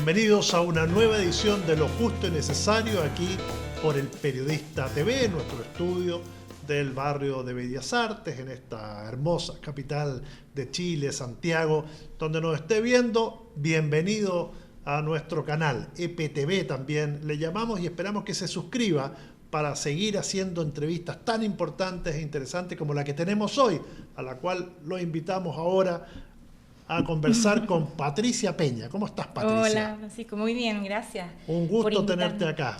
Bienvenidos a una nueva edición de Lo Justo y Necesario aquí por el Periodista TV, nuestro estudio del barrio de Bellas Artes, en esta hermosa capital de Chile, Santiago, donde nos esté viendo. Bienvenido a nuestro canal, EPTV también le llamamos, y esperamos que se suscriba para seguir haciendo entrevistas tan importantes e interesantes como la que tenemos hoy, a la cual lo invitamos ahora a conversar con Patricia Peña. ¿Cómo estás, Patricia? Hola, Francisco, muy bien, gracias. Un gusto tenerte acá.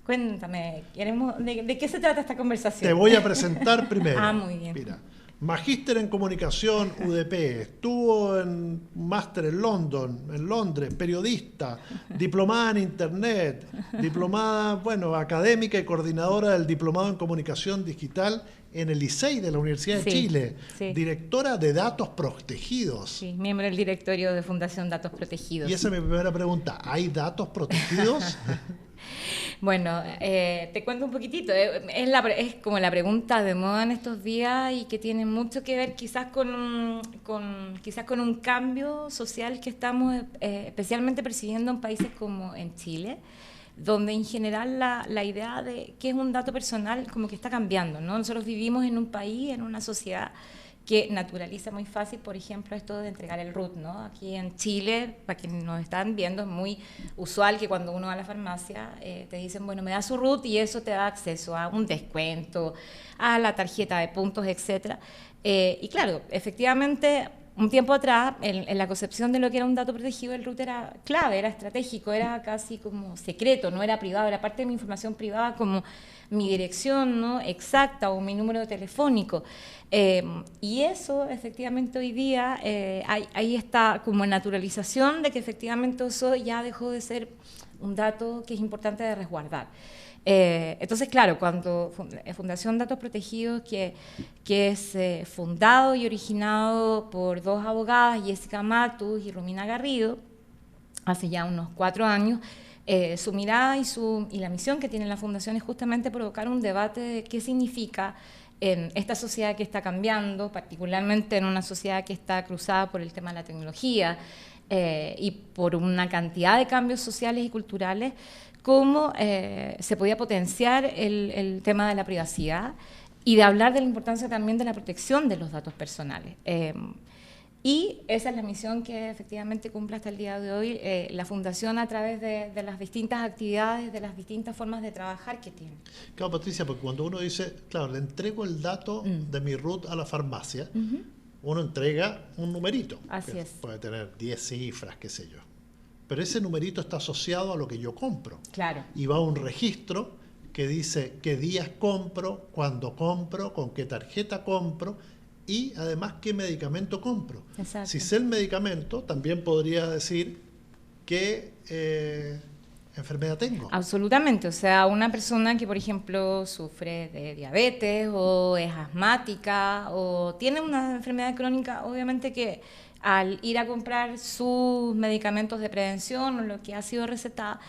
Cuéntame, ¿de qué se trata esta conversación? Te voy a presentar primero. Muy bien. Mira, magíster en comunicación UDP, estuvo en máster en Londres, periodista, diplomada en internet, diplomada, académica y coordinadora del diplomado en comunicación digital en el Licey de la Universidad de Chile, directora de Datos Protegidos. Sí, miembro del directorio de Fundación Datos Protegidos. Y esa es mi primera pregunta, ¿hay datos protegidos? Bueno, te cuento un poquitito. Es como la pregunta de moda en estos días y que tiene mucho que ver quizás con un cambio social que estamos especialmente percibiendo en países como en Chile, donde en general la idea de qué es un dato personal como que está cambiando, ¿no? Nosotros vivimos en un país, en una sociedad que naturaliza muy fácil, por ejemplo, esto de entregar el RUT, ¿no? Aquí en Chile, para quienes nos están viendo, es muy usual que cuando uno va a la farmacia te dicen, bueno, me da su RUT y eso te da acceso a un descuento, a la tarjeta de puntos, etc. Y claro, efectivamente, un tiempo atrás, en la concepción de lo que era un dato protegido, el RUT era clave, era estratégico, era casi como secreto, no era privado, era parte de mi información privada como mi dirección, ¿no?, exacta o mi número telefónico. Y eso, efectivamente, hoy día ahí está como naturalización de que efectivamente eso ya dejó de ser un dato que es importante de resguardar. Entonces, claro, cuando Fundación Datos Protegidos, que es fundado y originado por dos abogadas, Jessica Matus y Romina Garrido, hace ya unos 4 años, su mirada y la misión que tiene la Fundación es justamente provocar un debate de qué significa en esta sociedad que está cambiando, particularmente en una sociedad que está cruzada por el tema de la tecnología y por una cantidad de cambios sociales y culturales, cómo se podía potenciar el tema de la privacidad y de hablar de la importancia también de la protección de los datos personales. Y esa es la misión que efectivamente cumple hasta el día de hoy la Fundación a través de las distintas actividades, de las distintas formas de trabajar que tiene. Claro, Patricia, porque cuando uno dice, claro, le entrego el dato de mi RUT a la farmacia, uno entrega un numerito. Así es. Puede tener 10 cifras, qué sé yo. Pero ese numerito está asociado a lo que yo compro. Claro. Y va a un registro que dice qué días compro, cuándo compro, con qué tarjeta compro y además qué medicamento compro. Exacto. Si sé el medicamento, también podría decir qué enfermedad tengo. Absolutamente. O sea, una persona que, por ejemplo, sufre de diabetes o es asmática o tiene una enfermedad crónica, obviamente que al ir a comprar sus medicamentos de prevención o lo que ha sido recetado,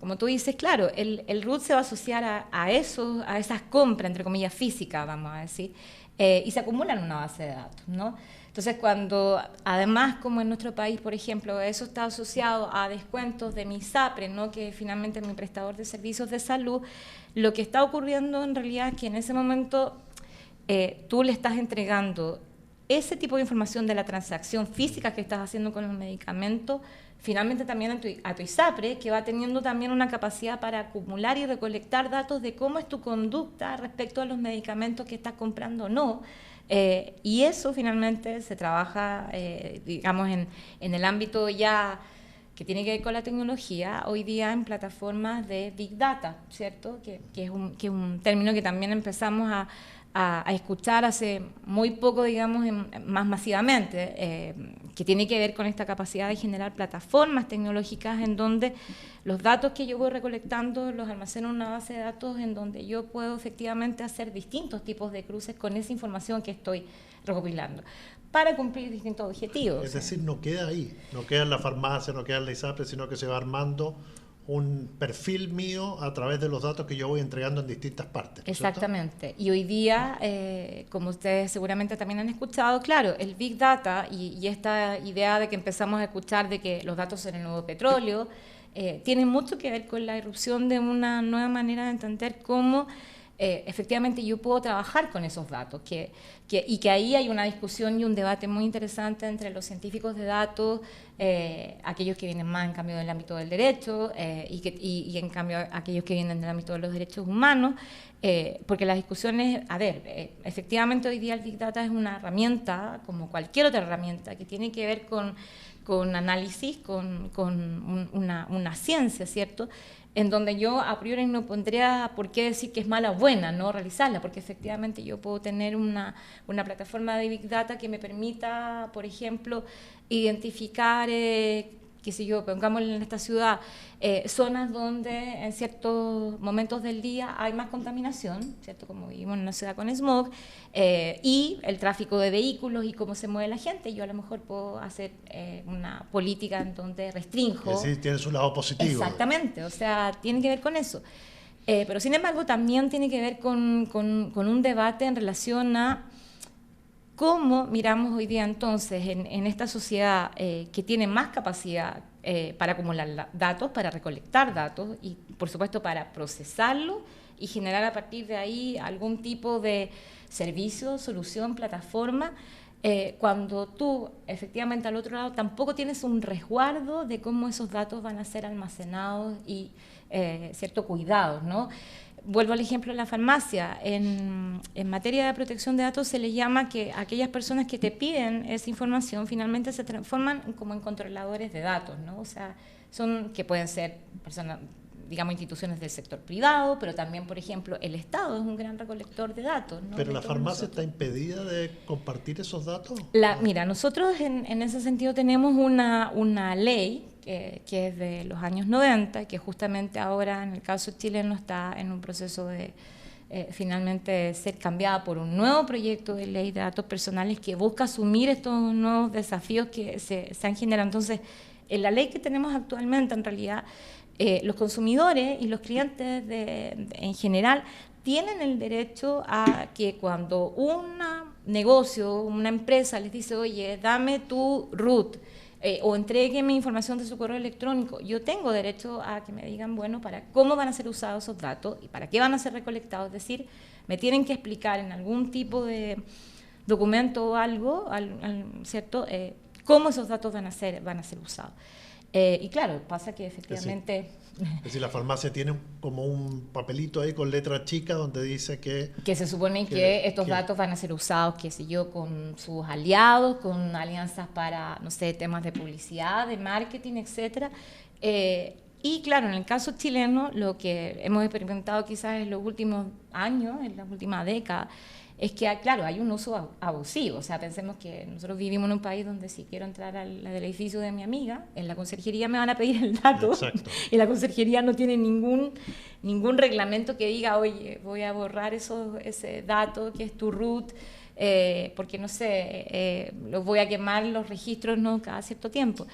como tú dices, claro, el RUT se va a asociar a esas compras, entre comillas, físicas, vamos a decir, y se acumula en una base de datos, ¿no? Entonces, cuando, además, como en nuestro país, por ejemplo, eso está asociado a descuentos de mi ISAPRE, ¿no?, que finalmente es mi prestador de servicios de salud, lo que está ocurriendo en realidad es que en ese momento tú le estás entregando ese tipo de información de la transacción física que estás haciendo con los medicamentos, finalmente también a tu ISAPRE, que va teniendo también una capacidad para acumular y recolectar datos de cómo es tu conducta respecto a los medicamentos que estás comprando o no. Y eso finalmente se trabaja, digamos, en el ámbito ya que tiene que ver con la tecnología, hoy día en plataformas de Big Data, ¿cierto? Que es un término que también empezamos a escuchar hace muy poco, digamos, más masivamente, que tiene que ver con esta capacidad de generar plataformas tecnológicas en donde los datos que yo voy recolectando los almaceno en una base de datos en donde yo puedo efectivamente hacer distintos tipos de cruces con esa información que estoy recopilando para cumplir distintos objetivos. Es decir, no queda ahí, no queda en la farmacia, no queda en la ISAPRE, sino que se va armando un perfil mío a través de los datos que yo voy entregando en distintas partes, ¿no es cierto? Exactamente. Y hoy día, como ustedes seguramente también han escuchado, claro, el Big Data y esta idea de que empezamos a escuchar de que los datos son el nuevo petróleo, tiene mucho que ver con la irrupción de una nueva manera de entender cómo efectivamente yo puedo trabajar con esos datos, y que ahí hay una discusión y un debate muy interesante entre los científicos de datos, aquellos que vienen más en cambio del ámbito del derecho y en cambio aquellos que vienen del ámbito de los derechos humanos, porque las discusiones, a ver, efectivamente hoy día el Big Data es una herramienta como cualquier otra herramienta que tiene que ver con análisis, con una ciencia, ¿cierto?, en donde yo a priori no pondría por qué decir que es mala o buena no realizarla, porque efectivamente yo puedo tener una plataforma de Big Data que me permita, por ejemplo, identificar, qué sé yo, pongámoslo en esta ciudad, zonas donde en ciertos momentos del día hay más contaminación, ¿cierto?, como vivimos en una ciudad con smog, y el tráfico de vehículos y cómo se mueve la gente. Yo a lo mejor puedo hacer una política en donde restringo. Es decir, tiene su lado positivo. Exactamente, o sea, tiene que ver con eso. Pero sin embargo también tiene que ver con un debate en relación a cómo miramos hoy día entonces en esta sociedad que tiene más capacidad para acumular datos, para recolectar datos y por supuesto para procesarlos y generar a partir de ahí algún tipo de servicio, solución, plataforma, cuando tú efectivamente al otro lado tampoco tienes un resguardo de cómo esos datos van a ser almacenados y cierto cuidados, ¿no? Vuelvo al ejemplo de la farmacia. En materia de protección de datos se le llama que aquellas personas que te piden esa información finalmente se transforman como en controladores de datos, ¿no? O sea, que pueden ser personas, digamos, instituciones del sector privado, pero también, por ejemplo, el Estado es un gran recolector de datos, ¿no? ¿Pero la farmacia está impedida de compartir esos datos? Mira, nosotros en ese sentido tenemos una ley que es de los años 90, que justamente ahora en el caso chileno está en un proceso de finalmente ser cambiada por un nuevo proyecto de ley de datos personales que busca asumir estos nuevos desafíos que se han generado. Entonces, en la ley que tenemos actualmente, en realidad, los consumidores y los clientes en general tienen el derecho a que cuando un negocio, una empresa les dice, oye, dame tu root, o entrégueme información de su correo electrónico, yo tengo derecho a que me digan, bueno, para cómo van a ser usados esos datos y para qué van a ser recolectados. Es decir, me tienen que explicar en algún tipo de documento o algo, ¿cierto?, cómo esos datos van a ser usados. Y claro, pasa que efectivamente... Es decir, la farmacia tiene como un papelito ahí con letra chica donde dice que se supone que estos datos van a ser usados, qué sé yo, con sus aliados, con alianzas para, no sé, temas de publicidad, de marketing, etcétera. Y claro, en el caso chileno, lo que hemos experimentado quizás en los últimos años, en las últimas décadas, es que, claro, hay un uso abusivo. O sea, pensemos que nosotros vivimos en un país donde si quiero entrar al edificio de mi amiga, en la conserjería me van a pedir el dato. Exacto. Y la conserjería no tiene ningún reglamento que diga, oye, voy a borrar ese dato que es tu root, porque, no sé, los voy a quemar los registros, ¿no?, cada cierto tiempo.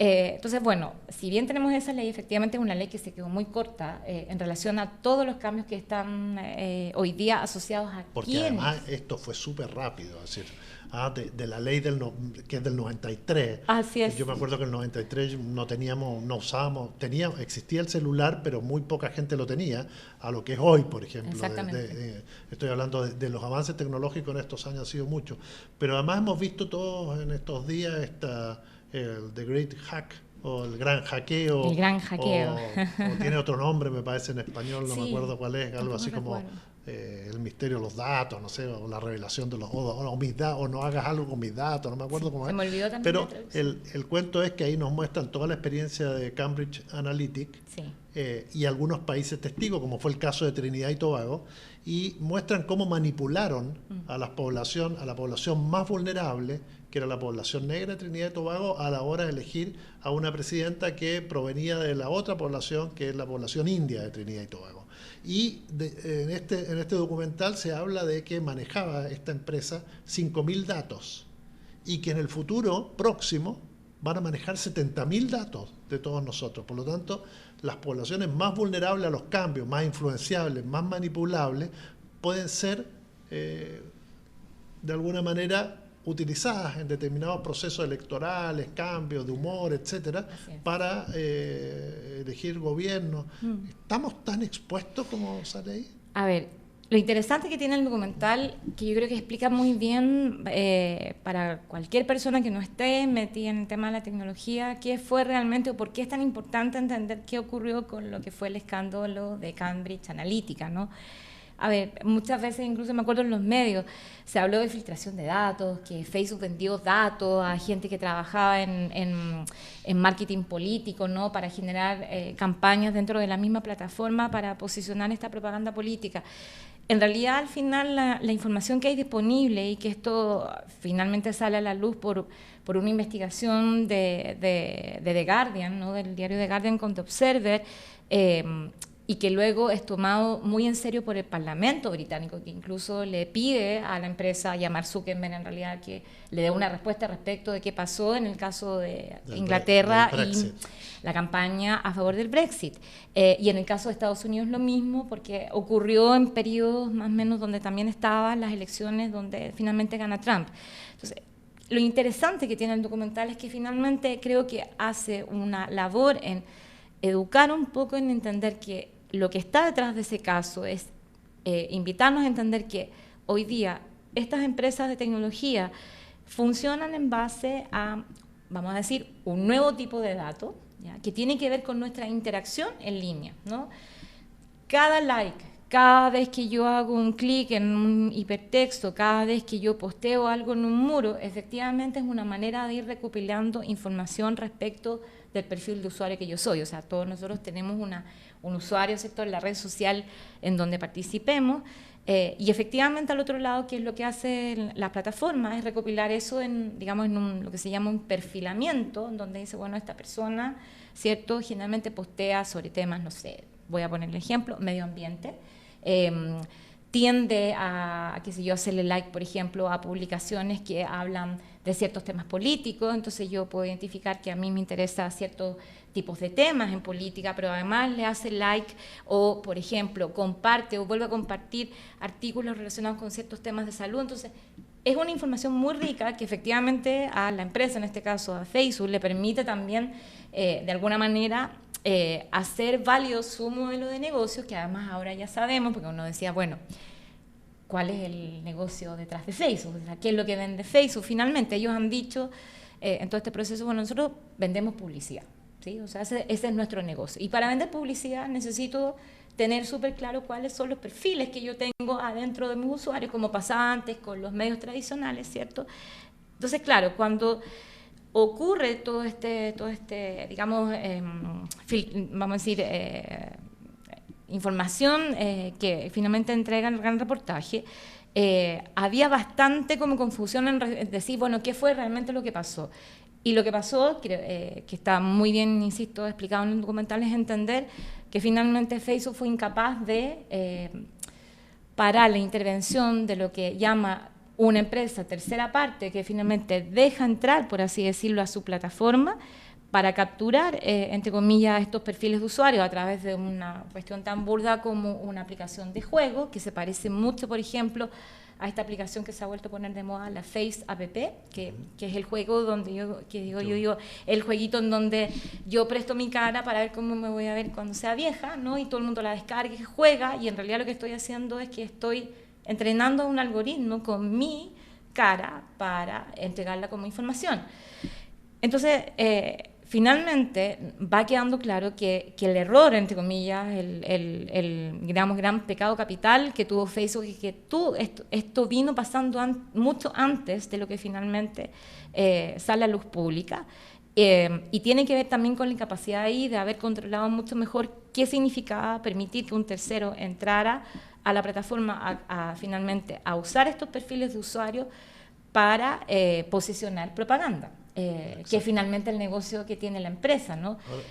Entonces, bueno, si bien tenemos esa ley, efectivamente es una ley que se quedó muy corta en relación a todos los cambios que están hoy día asociados a porque además esto fue súper rápido, es decir, de la ley que es del 93. Así es. Yo me acuerdo que en el 93 existía el celular, pero muy poca gente lo tenía, a lo que es hoy, por ejemplo. Exactamente. Estoy hablando de los avances tecnológicos en estos años, ha sido mucho. Pero además hemos visto todos en estos días el The Great Hack, o el gran hackeo. El gran hackeo. O tiene otro nombre, me parece, en español, no sí, me acuerdo cuál es, algo así como recuerdo. el misterio de los datos, no sé, o la revelación de los o no hagas algo con mis datos, no me acuerdo cómo es. Se me olvidó también. Pero el cuento es que ahí nos muestran toda la experiencia de Cambridge Analytica, sí, y algunos países testigos, como fue el caso de Trinidad y Tobago, y muestran cómo manipularon a la población más vulnerable, que era la población negra de Trinidad y Tobago, a la hora de elegir a una presidenta que provenía de la otra población, que es la población india de Trinidad y Tobago. Y en este documental se habla de que manejaba esta empresa 5.000 datos y que en el futuro próximo van a manejar 70.000 datos de todos nosotros. Por lo tanto, las poblaciones más vulnerables a los cambios, más influenciables, más manipulables, pueden ser de alguna manera utilizadas en determinados procesos electorales, cambios de humor, etcétera, para elegir gobierno. ¿Estamos tan expuestos como sale ahí? A ver, lo interesante que tiene el documental, que yo creo que explica muy bien para cualquier persona que no esté metida en el tema de la tecnología, qué fue realmente o por qué es tan importante entender qué ocurrió con lo que fue el escándalo de Cambridge Analytica, ¿no? A ver, muchas veces, incluso me acuerdo en los medios, se habló de filtración de datos, que Facebook vendió datos a gente que trabajaba en marketing político, ¿no? Para generar campañas dentro de la misma plataforma para posicionar esta propaganda política. En realidad, al final, la información que hay disponible, y que esto finalmente sale a la luz por una investigación de The Guardian, ¿no? Del diario The Guardian con The Observer, y que luego es tomado muy en serio por el Parlamento británico, que incluso le pide a la empresa, a Mark Zuckerberg en realidad, que le dé una respuesta respecto de qué pasó en el caso de Inglaterra y la campaña a favor del Brexit. Y en el caso de Estados Unidos lo mismo, porque ocurrió en periodos más o menos donde también estaban las elecciones donde finalmente gana Trump. Entonces, lo interesante que tiene el documental es que finalmente creo que hace una labor en educar un poco, en entender que lo que está detrás de ese caso es invitarnos a entender que hoy día estas empresas de tecnología funcionan en base a, vamos a decir, un nuevo tipo de datos, ¿ya? Que tiene que ver con nuestra interacción en línea, ¿no? Cada like, cada vez que yo hago un clic en un hipertexto, cada vez que yo posteo algo en un muro, efectivamente es una manera de ir recopilando información respecto del perfil de usuario que yo soy. O sea, todos nosotros tenemos un usuario, ¿cierto?, en la red social en donde participemos, y efectivamente al otro lado, ¿qué es lo que hace la plataforma? Es recopilar eso en, digamos, lo que se llama un perfilamiento, donde dice, bueno, esta persona, ¿cierto?, generalmente postea sobre temas, no sé, voy a poner el ejemplo, medio ambiente, tiende a, qué sé yo, hacerle like, por ejemplo, a publicaciones que hablan de ciertos temas políticos, entonces yo puedo identificar que a mí me interesa ciertos tipos de temas en política, pero además le hace like o, por ejemplo, comparte o vuelve a compartir artículos relacionados con ciertos temas de salud. Entonces, es una información muy rica que efectivamente a la empresa, en este caso a Facebook, le permite también, de alguna manera, hacer válido su modelo de negocios, que además ahora ya sabemos, porque uno decía, bueno, ¿cuál es el negocio detrás de Facebook? O sea, ¿qué es lo que vende Facebook? Finalmente, ellos han dicho en todo este proceso, bueno, nosotros vendemos publicidad, ¿sí? O sea, ese es nuestro negocio. Y para vender publicidad necesito tener súper claro cuáles son los perfiles que yo tengo adentro de mis usuarios, como pasaba antes con los medios tradicionales, ¿cierto? Entonces, claro, cuando ocurre todo este digamos, vamos a decir, información que finalmente entrega el gran reportaje, había bastante como confusión en decir, bueno, ¿qué fue realmente lo que pasó? Y lo que pasó, que está muy bien, insisto, explicado en el documental, es entender que finalmente Facebook fue incapaz de parar la intervención de lo que llama una empresa tercera parte, que finalmente deja entrar, por así decirlo, a su plataforma para capturar, entre comillas, estos perfiles de usuarios a través de una cuestión tan burda como una aplicación de juego, que se parece mucho, por ejemplo, a esta aplicación que se ha vuelto a poner de moda, la Face App, que es el juego donde yo digo, el jueguito en donde yo presto mi cara para ver cómo me voy a ver cuando sea vieja, ¿no? Y todo el mundo la descarga y juega, y en realidad lo que estoy haciendo es que estoy entrenando a un algoritmo con mi cara para entregarla como información. Entonces, finalmente va quedando claro que el error, entre comillas, el digamos, gran pecado capital que tuvo Facebook, y que esto vino pasando mucho antes de lo que finalmente sale a luz pública, y tiene que ver también con la incapacidad ahí de haber controlado mucho mejor qué significaba permitir que un tercero entrara a la plataforma finalmente a usar estos perfiles de usuario para posicionar propaganda. Que es finalmente el negocio que tiene la empresa, ¿no? Ahora,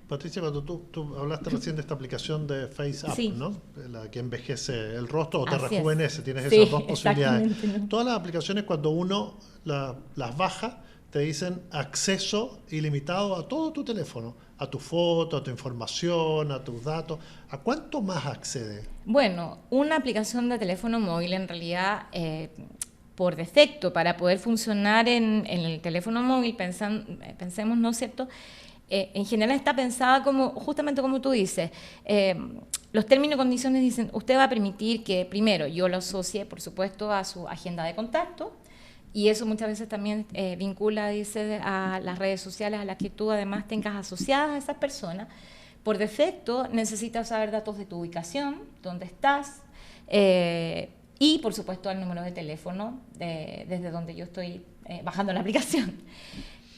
Patricia, cuando tú hablaste recién de esta aplicación de Face App, sí, ¿no? La que envejece el rostro o te así rejuvenece, tienes sí, esas dos posibilidades. ¿No? Todas las aplicaciones, cuando uno las baja, te dicen acceso ilimitado a todo tu teléfono, a tu foto, a tu información, a tus datos. ¿A cuánto más accede? Bueno, una aplicación de teléfono móvil en realidad, por defecto, para poder funcionar en el teléfono móvil, pensemos, ¿no es cierto?, en general está pensada como, justamente como tú dices, los términos y condiciones dicen, usted va a permitir que primero yo lo asocie, por supuesto, a su agenda de contacto, y eso muchas veces también vincula, dice, a las redes sociales a las que tú además tengas asociadas a esas personas. Por defecto necesitas saber datos de tu ubicación, dónde estás, y por supuesto el número de teléfono desde donde yo estoy bajando la aplicación.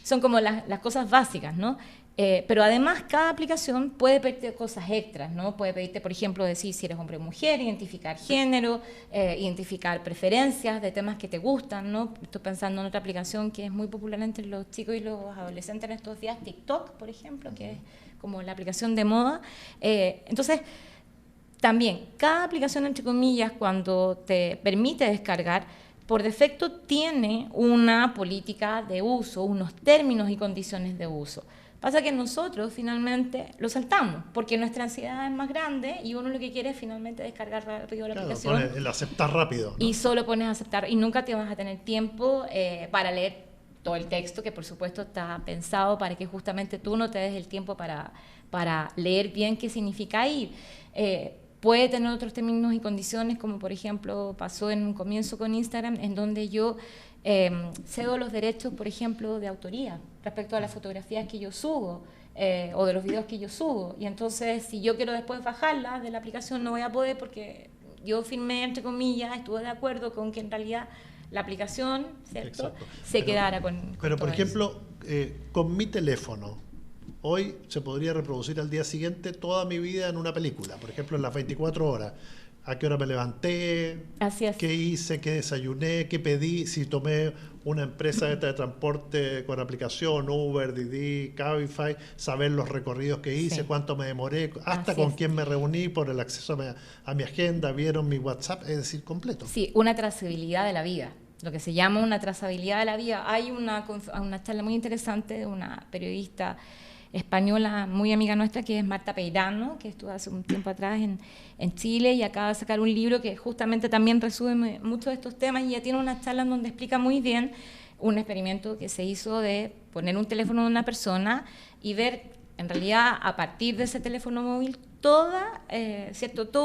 Son como las cosas básicas, ¿no? Pero además cada aplicación puede pedirte cosas extras, ¿no? Puede pedirte, por ejemplo, decir si eres hombre o mujer, identificar género, identificar preferencias de temas que te gustan, ¿no? Estoy pensando en otra aplicación que es muy popular entre los chicos y los adolescentes en estos días, TikTok, por ejemplo, que es como la aplicación de moda. Entonces, también, cada aplicación, entre comillas, cuando te permite descargar, por defecto tiene una política de uso, unos términos y condiciones de uso. Pasa que nosotros finalmente lo saltamos, porque nuestra ansiedad es más grande y uno lo que quiere es finalmente descargar rápido la aplicación. Pone el aceptar rápido, ¿no? Y solo pones aceptar y nunca te vas a tener tiempo para leer todo el texto, que por supuesto está pensado para que justamente tú no te des el tiempo para leer bien qué significa ir. Puede tener otros términos y condiciones, como por ejemplo pasó en un comienzo con Instagram, en donde yo cedo los derechos, por ejemplo, de autoría respecto a las fotografías que yo subo o de los videos que yo subo. Y entonces, si yo quiero después bajarlas de la aplicación, no voy a poder porque yo firmé, entre comillas, estuve de acuerdo con que en realidad la aplicación, ¿cierto?, se quedara con Pero, por todo ejemplo, con mi teléfono, hoy se podría reproducir al día siguiente toda mi vida en una película, por ejemplo, en las 24 horas. ¿A qué hora me levanté? Así es. ¿Qué hice? ¿Qué desayuné? ¿Qué pedí? Si tomé una empresa de transporte con aplicación, Uber, Didi, Cabify, saber los recorridos que hice, Sí. cuánto me demoré, hasta Así con es. quién me reuní por el acceso a mi agenda, vieron mi WhatsApp, es decir, completo. Sí, una trazabilidad de la vida, lo que se llama una trazabilidad de la vida. Hay una charla muy interesante de una periodista española muy amiga nuestra, que es Marta Peirano, que estuvo hace un tiempo atrás en Chile y acaba de sacar un libro que justamente también resume muchos de estos temas, y ella tiene una charla en donde explica muy bien un experimento que se hizo de poner un teléfono de una persona y ver en realidad a partir de ese teléfono móvil toda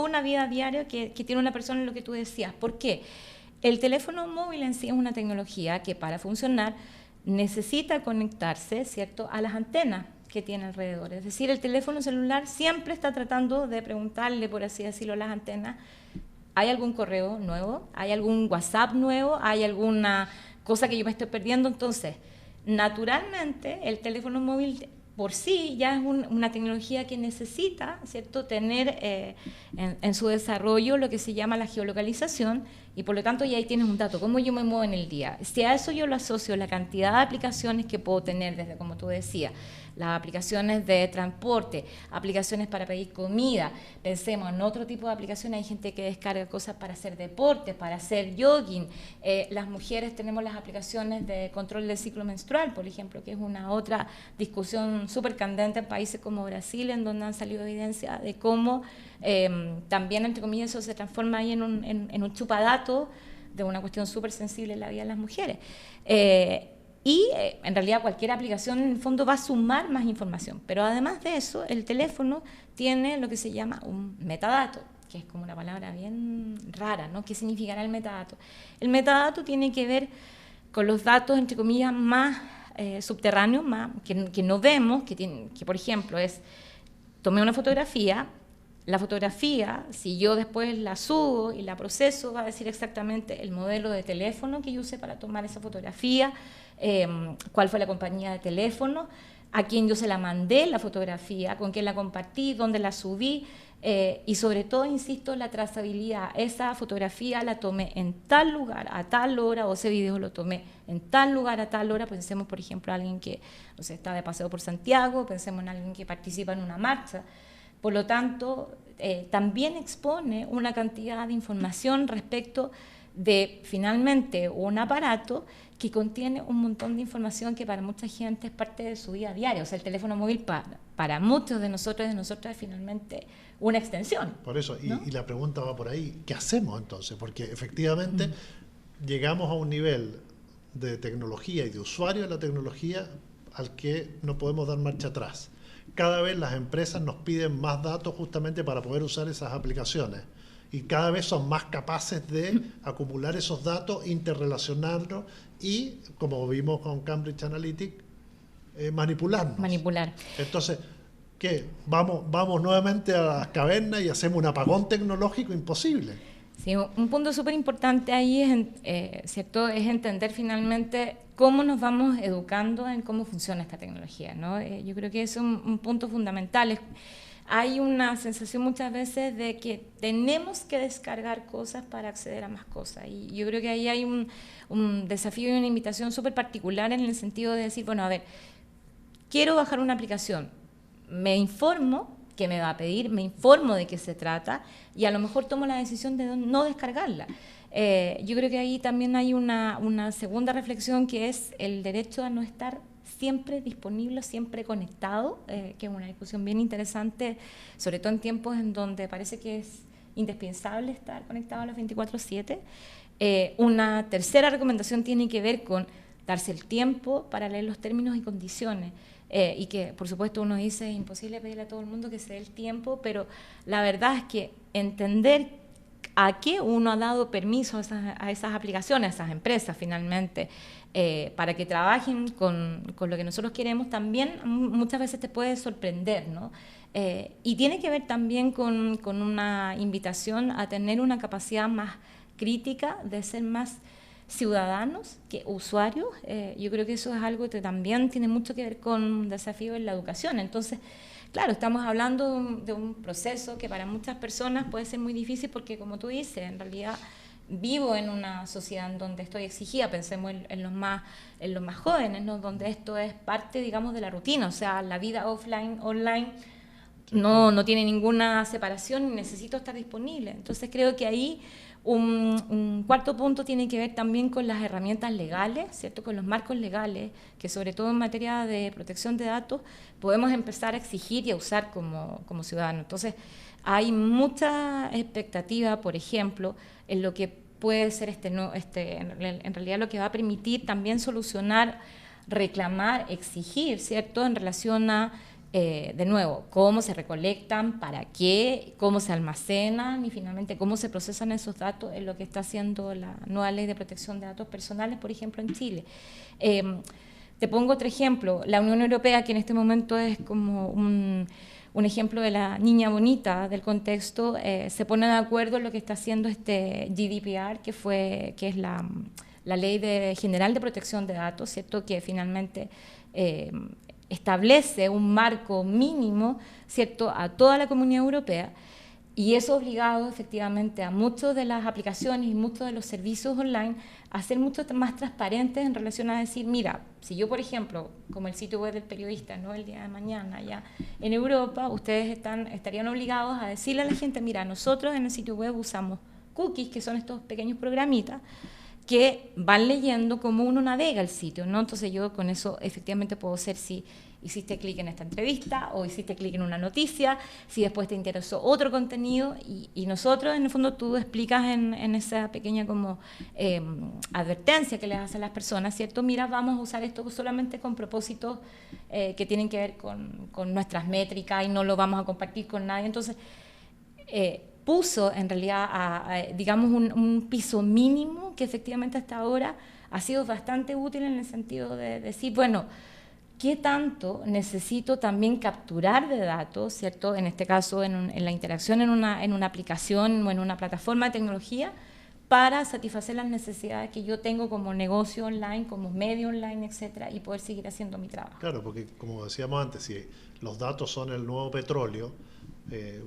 una vida diaria que tiene una persona, en lo que tú decías. ¿Por qué? El teléfono móvil en sí es una tecnología que para funcionar necesita conectarse, ¿cierto?, a las antenas que tiene alrededor. Es decir, el teléfono celular siempre está tratando de preguntarle, por así decirlo, a las antenas, ¿hay algún correo nuevo? ¿Hay algún WhatsApp nuevo? ¿Hay alguna cosa que yo me estoy perdiendo? Entonces, naturalmente, el teléfono móvil por sí ya es una tecnología que necesita, ¿cierto?, tener en su desarrollo lo que se llama la geolocalización, y por lo tanto ya ahí tienes un dato, cómo yo me muevo en el día. Si a eso yo lo asocio la cantidad de aplicaciones que puedo tener, desde, como tú decías, las aplicaciones de transporte, aplicaciones para pedir comida, pensemos en otro tipo de aplicaciones, hay gente que descarga cosas para hacer deporte, para hacer jogging, las mujeres tenemos las aplicaciones de control del ciclo menstrual, por ejemplo, que es una otra discusión súper candente en países como Brasil, en donde han salido evidencia de cómo también, entre comillas, eso se transforma ahí en un chupadato de una cuestión súper sensible en la vida de las mujeres. En realidad cualquier aplicación en el fondo va a sumar más información, pero además de eso el teléfono tiene lo que se llama un metadato, que es como una palabra bien rara, ¿no? ¿Qué significará el metadato? El metadato tiene que ver con los datos, entre comillas, más subterráneos, más, que no vemos, que por ejemplo es, tomé una fotografía, la fotografía, si yo después la subo y la proceso, va a decir exactamente el modelo de teléfono que yo usé para tomar esa fotografía, cuál fue la compañía de teléfono, a quién yo se la mandé la fotografía, con quién la compartí, dónde la subí, y sobre todo, insisto, la trazabilidad. Esa fotografía la tomé en tal lugar, a tal hora, o ese video lo tomé en tal lugar, a tal hora. Pensemos, por ejemplo, en alguien que, no sé, está de paseo por Santiago, pensemos en alguien que participa en una marcha. Por lo tanto, también expone una cantidad de información respecto de finalmente un aparato que contiene un montón de información que para mucha gente es parte de su vida diaria. O sea, el teléfono móvil para muchos de nosotros y de nosotras es finalmente una extensión. Por eso, ¿no? y la pregunta va por ahí, ¿qué hacemos entonces? Porque efectivamente llegamos a un nivel de tecnología y de usuario de la tecnología al que no podemos dar marcha atrás. Cada vez las empresas nos piden más datos justamente para poder usar esas aplicaciones y cada vez son más capaces de acumular esos datos, interrelacionarlos y, como vimos con Cambridge Analytica, manipularnos. Manipular. Entonces, ¿qué? ¿Vamos nuevamente a las cavernas y hacemos un apagón tecnológico imposible? Sí, un punto súper importante ahí es, ¿cierto? Es entender finalmente cómo nos vamos educando en cómo funciona esta tecnología, ¿no? Yo creo que es un punto fundamental. Hay una sensación muchas veces de que tenemos que descargar cosas para acceder a más cosas. Y yo creo que ahí hay un desafío y una invitación súper particular en el sentido de decir, bueno, a ver, quiero bajar una aplicación, me informo qué me va a pedir, me informo de qué se trata y a lo mejor tomo la decisión de no descargarla. Yo creo que ahí también hay una segunda reflexión que es el derecho a no estar siempre disponible, siempre conectado, que es una discusión bien interesante, sobre todo en tiempos en donde parece que es indispensable estar conectado a las 24/7. Una tercera recomendación tiene que ver con darse el tiempo para leer los términos y condiciones. Y que, por supuesto, uno dice, es imposible pedirle a todo el mundo que se dé el tiempo, pero la verdad es que entender a qué uno ha dado permiso a esas aplicaciones, a esas empresas, finalmente, para que trabajen con lo que nosotros queremos, también muchas veces te puede sorprender, ¿no? Y tiene que ver también con una invitación a tener una capacidad más crítica, de ser más ciudadanos que usuarios. Yo creo que eso es algo que también tiene mucho que ver con un desafío en la educación. Entonces, claro, estamos hablando de un proceso que para muchas personas puede ser muy difícil porque, como tú dices, en realidad vivo en una sociedad en donde estoy exigida, pensemos en los más jóvenes, ¿no? Donde esto es parte, digamos, de la rutina, o sea, la vida offline, online, no tiene ninguna separación y necesito estar disponible. Entonces creo que ahí un cuarto punto tiene que ver también con las herramientas legales, ¿cierto? Con los marcos legales, que sobre todo en materia de protección de datos podemos empezar a exigir y a usar como ciudadanos. Entonces hay mucha expectativa, por ejemplo, en lo que puede ser en realidad lo que va a permitir también solucionar, reclamar, exigir, ¿cierto? En relación a de nuevo, cómo se recolectan, para qué, cómo se almacenan y finalmente cómo se procesan esos datos es lo que está haciendo la nueva ley de protección de datos personales, por ejemplo, en Chile. Te pongo otro ejemplo, la Unión Europea, que en este momento es como un ejemplo de la niña bonita del contexto, se pone de acuerdo en lo que está haciendo este GDPR, que es la ley general de protección de datos, ¿cierto? Que finalmente establece un marco mínimo, ¿cierto?, a toda la Comunidad Europea, y eso ha obligado efectivamente a muchas de las aplicaciones y muchos de los servicios online a ser mucho más transparentes en relación a decir, mira, si yo, por ejemplo, como el sitio web del periodista, ¿no?, el día de mañana ya en Europa, ustedes estarían obligados a decirle a la gente, mira, nosotros en el sitio web usamos cookies, que son estos pequeños programitas, que van leyendo cómo uno navega el sitio, ¿no? Entonces yo con eso efectivamente puedo ser si hiciste clic en esta entrevista o hiciste clic en una noticia, si después te interesó otro contenido y nosotros, en el fondo, tú explicas en esa pequeña como advertencia que les hacen las personas, ¿cierto? Mira, vamos a usar esto solamente con propósitos que tienen que ver con nuestras métricas y no lo vamos a compartir con nadie. Entonces, puso en realidad digamos un piso mínimo que efectivamente hasta ahora ha sido bastante útil en el sentido de decir, bueno, ¿qué tanto necesito también capturar de datos, ¿cierto? En este caso en la interacción en una aplicación o en una plataforma de tecnología para satisfacer las necesidades que yo tengo como negocio online, como medio online, etcétera, y poder seguir haciendo mi trabajo. Claro, porque como decíamos antes, si los datos son el nuevo petróleo,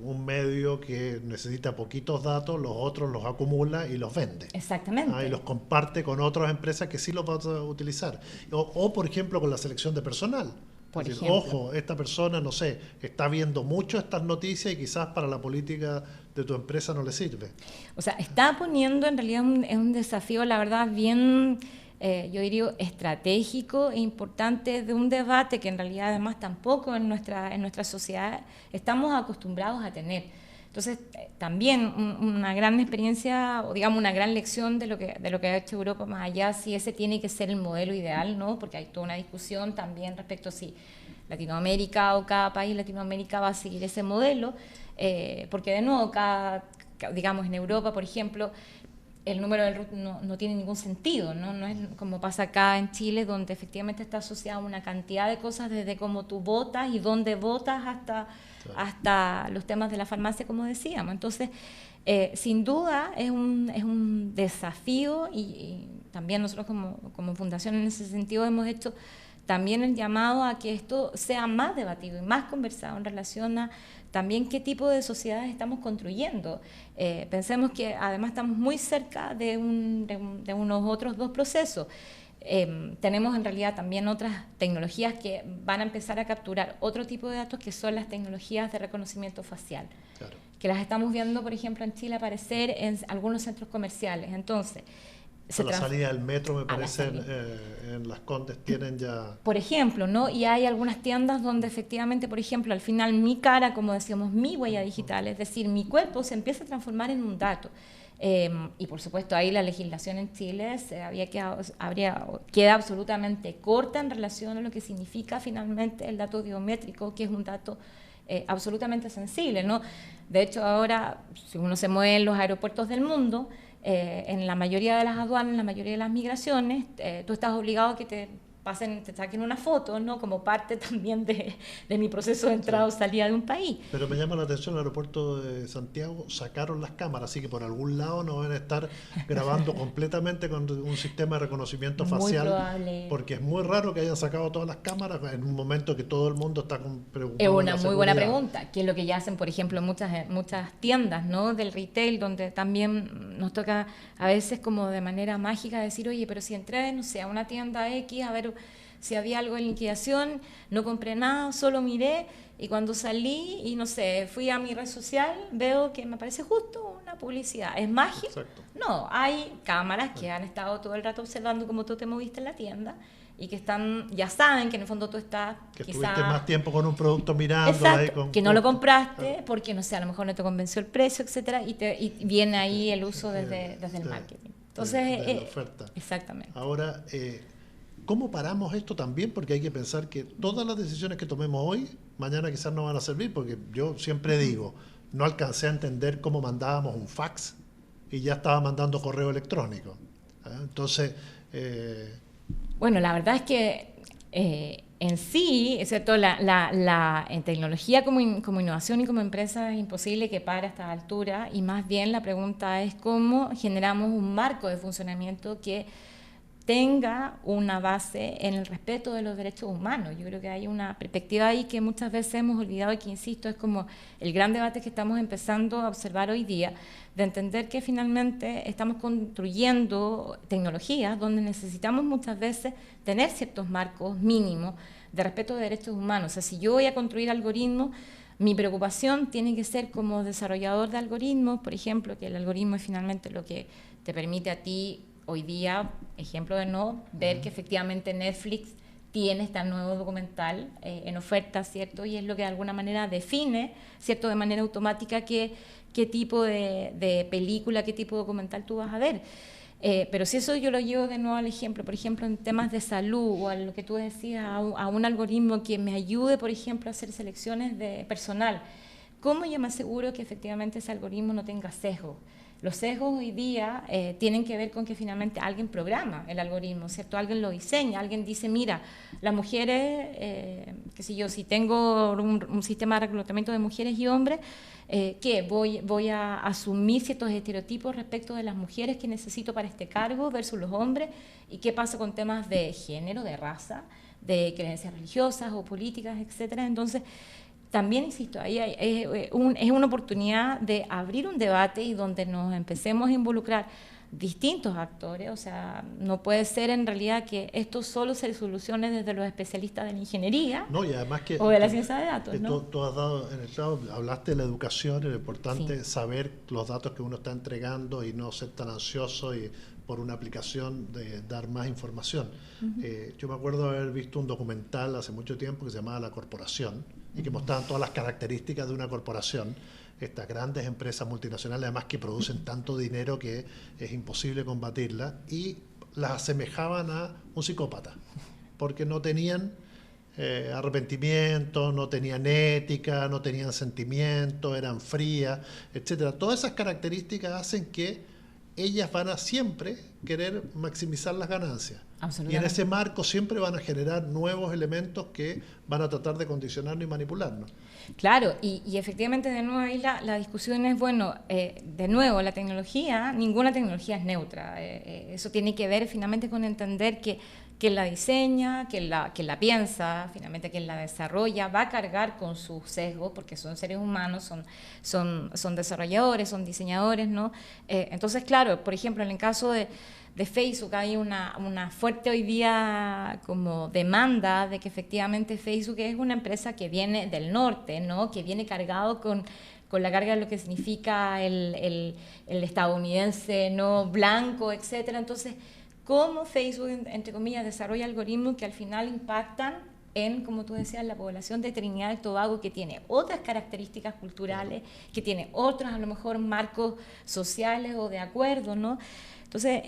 un medio que necesita poquitos datos, los otros los acumula y los vende. Exactamente. Y los comparte con otras empresas que sí los van a utilizar. O por ejemplo, con la selección de personal. Por Es decir, ejemplo. ojo, esta persona, no sé, está viendo mucho estas noticias y quizás para la política de tu empresa no le sirve. O sea, está poniendo en realidad es un desafío, la verdad, bien, yo diría, estratégico e importante de un debate que en realidad además tampoco en nuestra sociedad estamos acostumbrados a tener. Entonces, también una gran experiencia, o digamos una gran lección de lo que ha hecho Europa, más allá si ese tiene que ser el modelo ideal, ¿no? Porque hay toda una discusión también respecto a si Latinoamérica o cada país de Latinoamérica va a seguir ese modelo, porque de nuevo, digamos en Europa, por ejemplo, el número del RUT no tiene ningún sentido, ¿no? No es como pasa acá en Chile, donde efectivamente está asociado a una cantidad de cosas, desde cómo tú votas y dónde votas hasta los temas de la farmacia, como decíamos. Entonces, sin duda es un desafío y también nosotros como fundación en ese sentido hemos hecho también el llamado a que esto sea más debatido y más conversado en relación a también qué tipo de sociedades estamos construyendo. Pensemos que además estamos muy cerca de unos otros dos procesos. Tenemos en realidad también otras tecnologías que van a empezar a capturar otro tipo de datos, que son las tecnologías de reconocimiento facial, claro, que las estamos viendo, por ejemplo, en Chile aparecer en algunos centros comerciales. Entonces, a la salida del metro, me parece, en Las Condes tienen ya... Por ejemplo, ¿no? Y hay algunas tiendas donde efectivamente, por ejemplo, al final mi cara, como decíamos, mi huella digital, es decir, mi cuerpo se empieza a transformar en un dato. Y por supuesto ahí la legislación en Chile queda absolutamente corta en relación a lo que significa finalmente el dato biométrico, que es un dato absolutamente sensible, ¿no? De hecho, ahora, si uno se mueve en los aeropuertos del mundo, en la mayoría de las aduanas, en la mayoría de las migraciones, tú estás obligado a que te saquen una foto, ¿no? Como parte también de mi proceso de entrada o salida de un país. Pero me llama la atención, el aeropuerto de Santiago sacaron las cámaras, así que por algún lado no van a estar grabando completamente con un sistema de reconocimiento facial. Muy probable. Porque es muy raro que hayan sacado todas las cámaras en un momento que todo el mundo está preocupado. Es una muy buena pregunta, que es lo que ya hacen, por ejemplo, en muchas tiendas, ¿no? Del retail, donde también nos toca a veces como de manera mágica decir, oye, pero si entré, no sé, a una tienda X, a ver si había algo en liquidación, no compré nada, solo miré, y cuando salí y no sé, fui a mi red social, veo que me aparece justo una publicidad. ¿Es magia? Exacto. No, hay cámaras que han estado todo el rato observando cómo tú te moviste en la tienda y que ya saben que en el fondo tú estás que estuviste más tiempo con un producto mirando. Exacto, ahí que no lo compraste porque, no sé, a lo mejor no te convenció el precio, etcétera, y viene ahí el uso desde el marketing. Entonces, de la oferta. Exactamente. Ahora, ¿cómo paramos esto también? Porque hay que pensar que todas las decisiones que tomemos hoy, mañana quizás no van a servir, porque yo siempre digo, no alcancé a entender cómo mandábamos un fax y ya estaba mandando correo electrónico. Entonces... Bueno, la verdad es que en sí, ¿cierto? En tecnología como innovación y como empresa es imposible que pare a esta altura, y más bien la pregunta es cómo generamos un marco de funcionamiento que tenga una base en el respeto de los derechos humanos. Yo creo que hay una perspectiva ahí que muchas veces hemos olvidado y que, insisto, es como el gran debate que estamos empezando a observar hoy día, de entender que finalmente estamos construyendo tecnologías donde necesitamos muchas veces tener ciertos marcos mínimos de respeto de derechos humanos. O sea, si yo voy a construir algoritmos, mi preocupación tiene que ser como desarrollador de algoritmos, por ejemplo, que el algoritmo es finalmente lo que te permite a ti hoy día, ejemplo de no, ver que efectivamente Netflix tiene este nuevo documental en oferta, ¿cierto? Y es lo que de alguna manera define, ¿cierto? De manera automática qué tipo de película, qué tipo de documental tú vas a ver. Pero si eso yo lo llevo de nuevo al ejemplo, por ejemplo, en temas de salud o a lo que tú decías, a un algoritmo que me ayude, por ejemplo, a hacer selecciones de personal, ¿cómo yo me aseguro que efectivamente ese algoritmo no tenga sesgo? Los sesgos hoy día tienen que ver con que finalmente alguien programa el algoritmo, ¿cierto? Alguien lo diseña, alguien dice, mira, las mujeres, qué sé yo, si tengo un sistema de reclutamiento de mujeres y hombres, ¿qué? Voy a asumir ciertos estereotipos respecto de las mujeres que necesito para este cargo versus los hombres, y qué pasa con temas de género, de raza, de creencias religiosas o políticas, etcétera. Entonces, también, insisto, ahí es una oportunidad de abrir un debate y donde nos empecemos a involucrar distintos actores, o sea, no puede ser en realidad que esto solo se solucione desde los especialistas de la ingeniería, no, y además o de la ciencia de datos, ¿no? Tú has dado en el clavo, hablaste de la educación, es importante Sí. saber los datos que uno está entregando y no ser tan ansioso y por una aplicación de dar más información. Yo me acuerdo haber visto un documental hace mucho tiempo que se llamaba La Corporación y que mostraban todas las características de una corporación, estas grandes empresas multinacionales además que producen tanto dinero que es imposible combatirlas, y las asemejaban a un psicópata porque no tenían arrepentimiento, no tenían ética, no tenían sentimiento, eran frías, etcétera. Todas esas características hacen que ellas van a siempre querer maximizar las ganancias. Y en ese marco siempre van a generar nuevos elementos que van a tratar de condicionarnos y manipularnos. Claro, y efectivamente de nuevo ahí la discusión es, bueno, de nuevo, la tecnología, ninguna tecnología es neutra. Eso tiene que ver finalmente con entender que quien la diseña, quien la piensa, finalmente quien la desarrolla, va a cargar con sus sesgos, porque son seres humanos, son desarrolladores, son diseñadores, ¿no? Entonces, claro, por ejemplo, en el caso de Facebook hay una fuerte hoy día como demanda de que efectivamente Facebook es una empresa que viene del norte, ¿no? Que viene cargado con la carga de lo que significa el estadounidense no blanco, etcétera. Entonces, cómo Facebook, entre comillas, desarrolla algoritmos que al final impactan en, como tú decías, la población de Trinidad y Tobago, que tiene otras características culturales, que tiene otros, a lo mejor, marcos sociales o de acuerdo, ¿no? Entonces,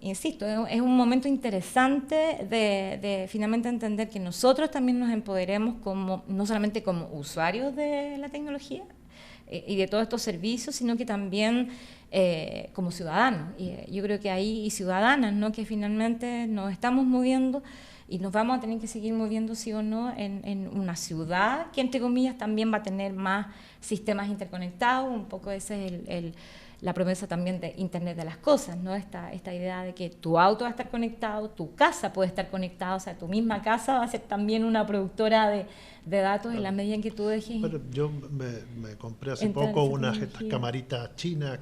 insisto, es un momento interesante de finalmente entender que nosotros también nos empoderemos como, no solamente como usuarios de la tecnología y de todos estos servicios, sino que también como ciudadanos. Y yo creo que ahí, y ciudadanas, ¿no? Que finalmente nos estamos moviendo y nos vamos a tener que seguir moviendo, sí o no, en una ciudad que, entre comillas, también va a tener más sistemas interconectados. Un poco ese es la promesa también de Internet de las cosas, ¿no? Esta idea de que tu auto va a estar conectado, tu casa puede estar conectada, o sea, tu misma casa va a ser también una productora de datos en la medida en que tú dejes. Bueno, yo me compré hace poco unas estas camaritas chinas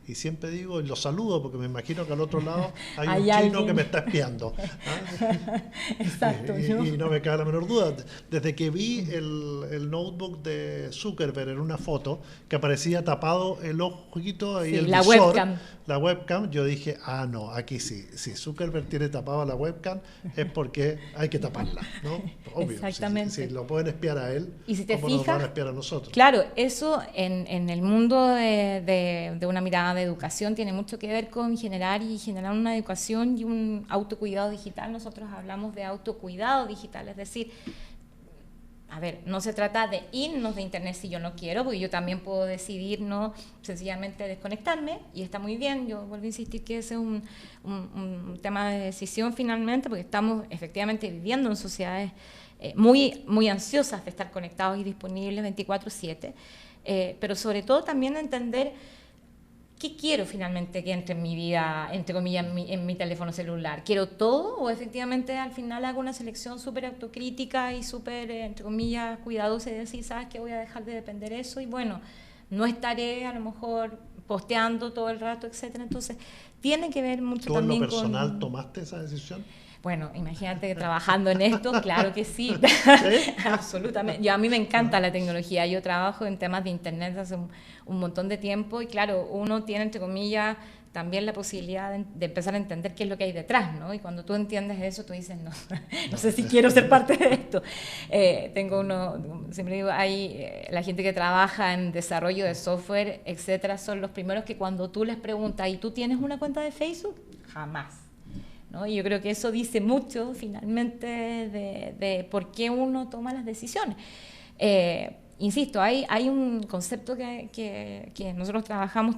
y siempre digo, y los saludo porque me imagino que al otro lado hay un chino alguien que me está espiando. ¿Ah? Exacto. Y no me cabe la menor duda. Desde que vi el notebook de Zuckerberg en una foto, que aparecía tapado el ojito y el la visor, webcam. la webcam, yo dije, no, aquí sí. Si Zuckerberg tiene tapada la webcam, es porque hay que taparla, ¿no? Obvio. Exactamente. Si lo pueden espiar a él, y si te ¿cómo fijas, nos van a espiar a nosotros? Claro, eso en el mundo de una mirada de educación tiene mucho que ver con generar una educación y un autocuidado digital. Nosotros hablamos de autocuidado digital, es decir, a ver, no se trata de irnos de Internet si yo no quiero, porque yo también puedo decidir no sencillamente desconectarme, y está muy bien. Yo vuelvo a insistir que ese es un tema de decisión finalmente, porque estamos efectivamente viviendo en sociedades muy, muy ansiosas de estar conectados y disponibles 24/7, pero sobre todo también entender ¿qué quiero finalmente que entre en mi vida, entre comillas, en mi teléfono celular? ¿Quiero todo o efectivamente al final hago una selección súper autocrítica y súper, entre comillas, cuidadosa y decir, ¿sabes qué? Voy a dejar de depender de eso y bueno, no estaré a lo mejor posteando todo el rato, etcétera. Entonces, tiene que ver mucho también con... ¿Tú en lo personal tomaste esa decisión? Bueno, imagínate que trabajando en esto, claro que sí, ¿Sí? Absolutamente. A mí me encanta la tecnología, yo trabajo en temas de Internet hace un montón de tiempo y claro, uno tiene, entre comillas, también la posibilidad de empezar a entender qué es lo que hay detrás, ¿no? Y cuando tú entiendes eso, tú dices, no sé si quiero ser parte de esto. Siempre digo, la gente que trabaja en desarrollo de software, etcétera, son los primeros que cuando tú les preguntas, ¿y tú tienes una cuenta de Facebook? Jamás. ¿No? Y yo creo que eso dice mucho finalmente de por qué uno toma las decisiones. Insisto, hay un concepto que nosotros trabajamos,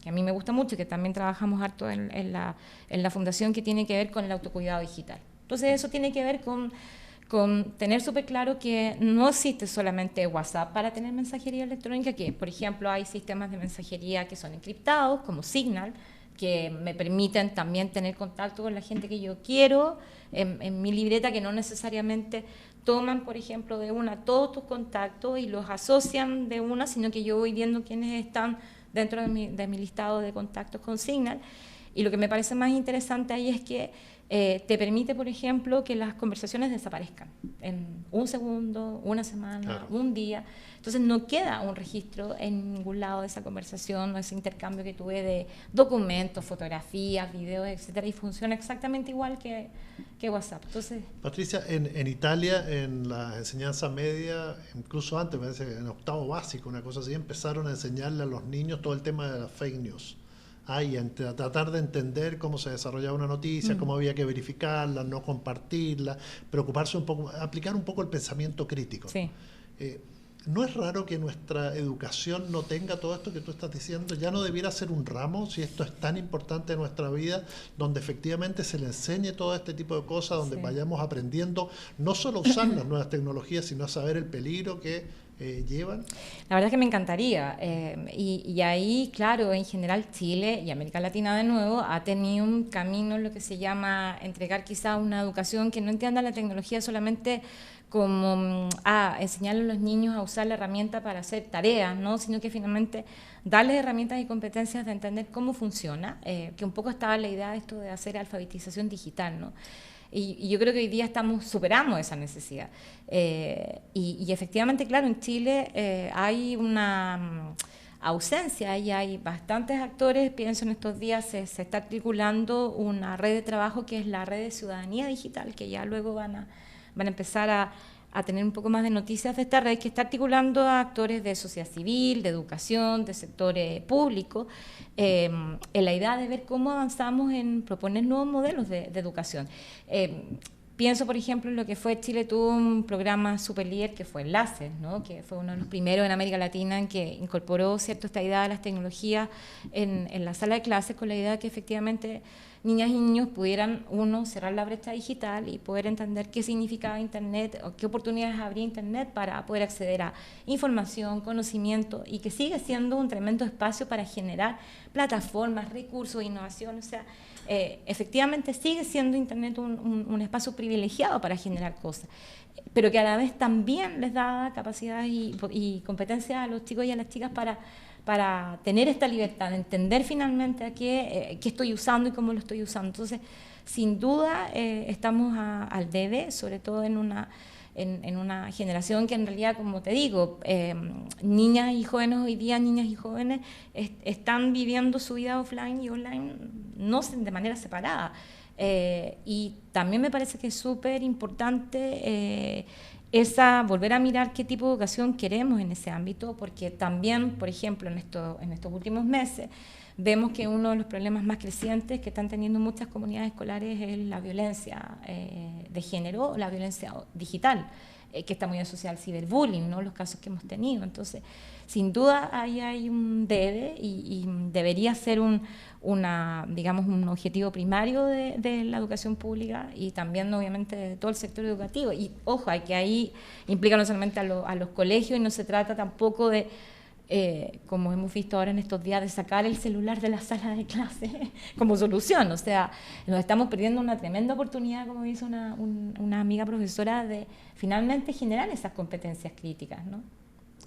que a mí me gusta mucho, que también trabajamos harto en la fundación, que tiene que ver con el autocuidado digital. Entonces eso tiene que ver con tener súper claro que no existe solamente WhatsApp para tener mensajería electrónica, que por ejemplo hay sistemas de mensajería que son encriptados, como Signal, que me permiten también tener contacto con la gente que yo quiero en mi libreta, que no necesariamente toman, por ejemplo, de una todos tus contactos y los asocian de una, sino que yo voy viendo quiénes están dentro de mi listado de contactos con Signal. Y lo que me parece más interesante ahí es que te permite, por ejemplo, que las conversaciones desaparezcan en un segundo, una semana, Claro. un día. Entonces no queda un registro en ningún lado de esa conversación o ese intercambio que tuve de documentos, fotografías, videos, etcétera, y funciona exactamente igual que WhatsApp. Entonces, Patricia, en Italia, en la enseñanza media, incluso antes, me parece, en octavo básico, una cosa así, empezaron a enseñarle a los niños todo el tema de las fake news. Y a tratar de entender cómo se desarrollaba una noticia, cómo había que verificarla, no compartirla, preocuparse un poco, aplicar un poco el pensamiento crítico. sí. ¿No es raro que nuestra educación no tenga todo esto que tú estás diciendo? ¿Ya no debiera ser un ramo, si esto es tan importante en nuestra vida, donde efectivamente se le enseñe todo este tipo de cosas, donde vayamos aprendiendo no solo a usar las nuevas tecnologías, sino a saber el peligro que llevan? La verdad es que me encantaría. Y ahí, claro, en general Chile y América Latina de nuevo ha tenido un camino en lo que se llama entregar quizá una educación que no entienda la tecnología solamente como enseñarle a los niños a usar la herramienta para hacer tareas, ¿no? Sino que finalmente darles herramientas y competencias de entender cómo funciona, que un poco estaba la idea de esto de hacer alfabetización digital, ¿no? Y yo creo que hoy día superamos esa necesidad. Y efectivamente, claro, en Chile hay una ausencia y hay bastantes actores. Pienso en estos días se está articulando una red de trabajo que es la red de ciudadanía digital, que ya luego van a empezar a tener un poco más de noticias de esta red, que está articulando a actores de sociedad civil, de educación, de sectores públicos, en la idea de ver cómo avanzamos en proponer nuevos modelos de educación. Pienso, por ejemplo, en lo que fue Chile tuvo un programa super líder que fue Enlaces, ¿no? Que fue uno de los primeros en América Latina en que incorporó, ¿cierto?, esta idea de las tecnologías en la sala de clases, con la idea de que efectivamente niñas y niños pudieran, cerrar la brecha digital y poder entender qué significaba Internet o qué oportunidades habría Internet para poder acceder a información, conocimiento, y que sigue siendo un tremendo espacio para generar plataformas, recursos, innovación. O sea, efectivamente sigue siendo Internet un espacio privilegiado para generar cosas, pero que a la vez también les da capacidades y competencias a los chicos y a las chicas para tener esta libertad de entender finalmente a qué estoy usando y cómo lo estoy usando. Entonces, sin duda, estamos al debe, sobre todo en una generación que en realidad, como te digo, niñas y jóvenes hoy día, niñas y jóvenes están viviendo su vida offline y online de manera separada. Y también me parece que es súper importante volver a mirar qué tipo de educación queremos en ese ámbito, porque también, por ejemplo, en estos últimos meses, vemos que uno de los problemas más crecientes que están teniendo muchas comunidades escolares es la violencia de género, la violencia digital, que está muy asociada al ciberbullying, ¿no? Los casos que hemos tenido. Entonces, sin duda ahí hay un debe y debería ser digamos, un objetivo primario de la educación pública y también, obviamente, de todo el sector educativo. Y, ojo, hay que ahí implica no solamente a los colegios, y no se trata tampoco de, como hemos visto ahora en estos días, de sacar el celular de la sala de clase como solución. O sea, nos estamos perdiendo una tremenda oportunidad, como dice una amiga profesora, de finalmente generar esas competencias críticas, ¿no?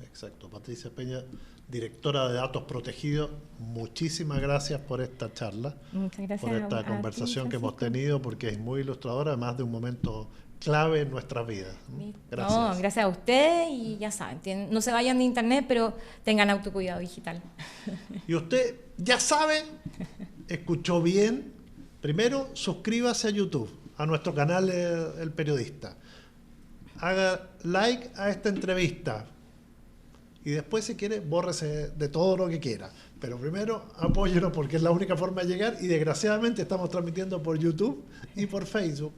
Exacto. Patricia Peña, directora de Datos Protegidos, muchísimas gracias por esta charla, Muchas gracias por esta conversación que hemos tenido, porque es muy ilustradora, además de un momento clave en nuestras vidas. Gracias. No, gracias a ustedes, y ya saben, no se vayan de internet, pero tengan autocuidado digital. Y usted ya sabe, escuchó bien, primero suscríbase a YouTube, a nuestro canal El Periodista, haga like a esta entrevista y después, si quiere, bórrese de todo lo que quiera, pero primero apóyenos, porque es la única forma de llegar, y desgraciadamente estamos transmitiendo por YouTube y por Facebook,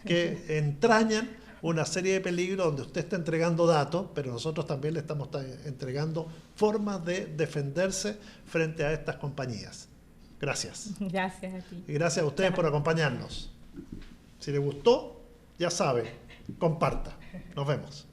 que entrañan una serie de peligros donde usted está entregando datos, pero nosotros también le estamos entregando formas de defenderse frente a estas compañías. Gracias. Gracias a ti. Y gracias a ustedes por acompañarnos. Si les gustó, ya sabe, comparta. Nos vemos.